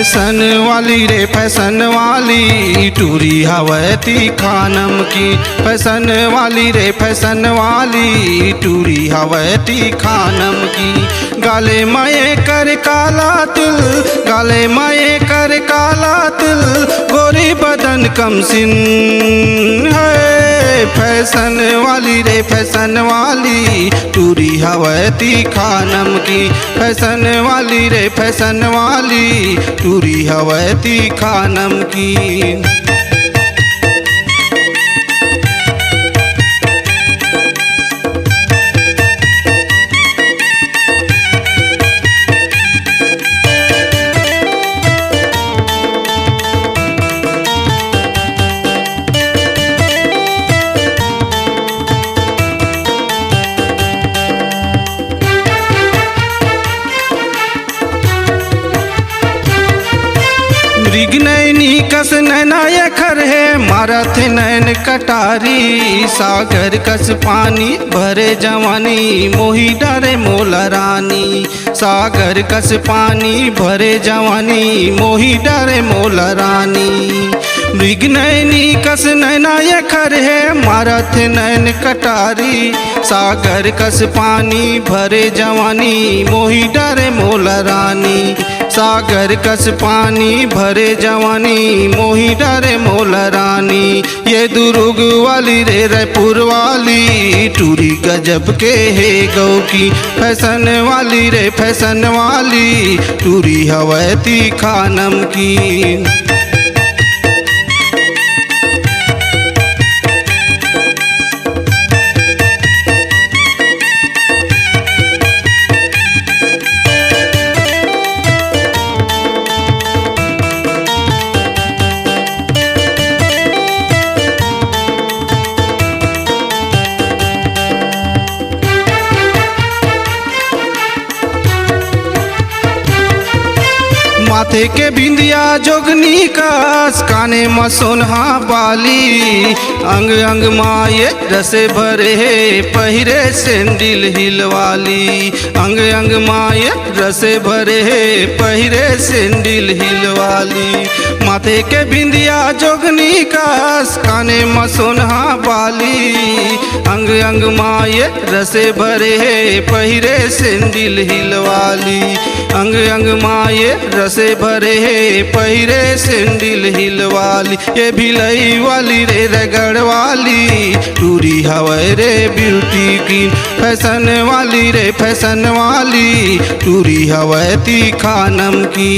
Fashion वाली रे fashion वाली टूरी हवती खानम की। फैशन वाली रे फैशन वाली टूरी हवती खानम की। गाले माए कर काला तिल, गाले माए कर काला तिल, गोरी बदन कम सिन है। फैशन वाली रे फैशन वाली टूरी हवती खानम की। फैशन वाली रे फैशन वाली टूरी हवती खानम की। मृग नैनी कस नैनाय खर है मारत नैन कटारी। सागर कस पानी भरे जवानी मोही डरे मोला रानी। सागर कस पानी भरे जवानी मोही डरे मोला रानी। मृग नैनी कस नैनाय खर है मारत नैन कटारी। सागर कस पानी भरे जवानी मोही डरे मोला रानी। सागर कस पानी भरे जवानी मोही डरे मोला रानी। ये दुर्ग वाली रे रायपुर वाली टूरी गजब के है गौ की। फैशन वाली रे फैशन वाली टूरी हवती खानम की। माथे के बिंदिया जोगनी कास, काने में सोनहा बाली। अंग अंग माये रसे भरे है पहिरे सेंडिल हिल वाली। अंग अंग माये रसे भरे है पहिरे सेंडिल हिल वाली। माथे के बिंदिया जोगनी कास, काने में सोनहा बाली। अंग अंग माये रसे भरे है पहिरे सेंडिल हिल वाली। अंग अंग माये रसे भरे है पहिरे सेंडिल हिल वाली। ये भिलई वाली रे रगड़ वाली टूरी हवै रे ब्यूटी की। फैशन वाली रे फैशन वाली टूरी हवती खानम की।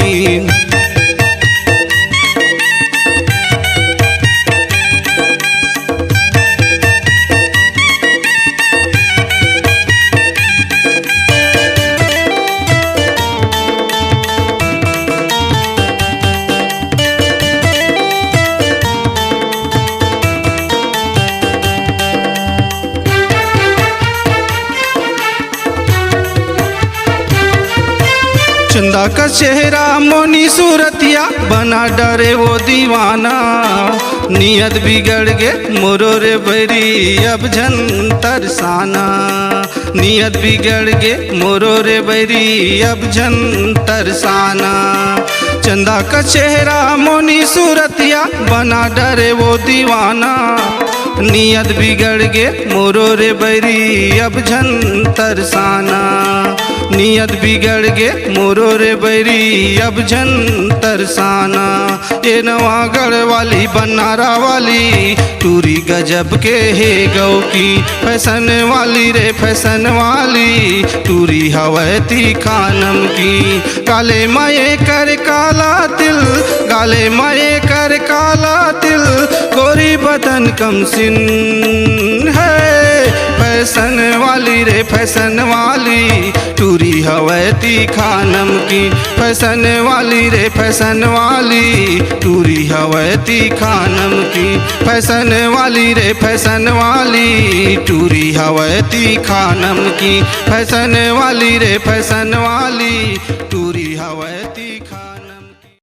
चंदा का चेहरा मोनी सूरतिया बना डरे वो दीवाना। नियत बिगड़ गे मोरो रे बैरी अब झन तरसाना। नियत बिगड़ गे मोरो रे बैरी अब झन तरसाना। चंदा का चेहरा मोनी सूरतिया बना डरे वो दीवाना। नियत बिगड़ गे मोरो रे बैरी अब झन तरसाना। नियत बिगड़ गे मोरो रे बैरी अब झन तरसाना। ये नवागढ़ वाली बनारा वाली टूरी गजब के है गौ की। फैशन वाली रे फैशन वाली टूरी हवती खानम की। काले माए कर काला तिल, गाले माए कर काला तिल, गोरी बदन कम सिन है। फैशन वाली रे फैशन वाली टूरी हवती खानम की। फैशन वाली रे फैशन वाली टूरी हवती खानम की। फैशन वाली रे फैशन वाली टूरी हवती खानम की। फैशन वाली रे फैशन वाली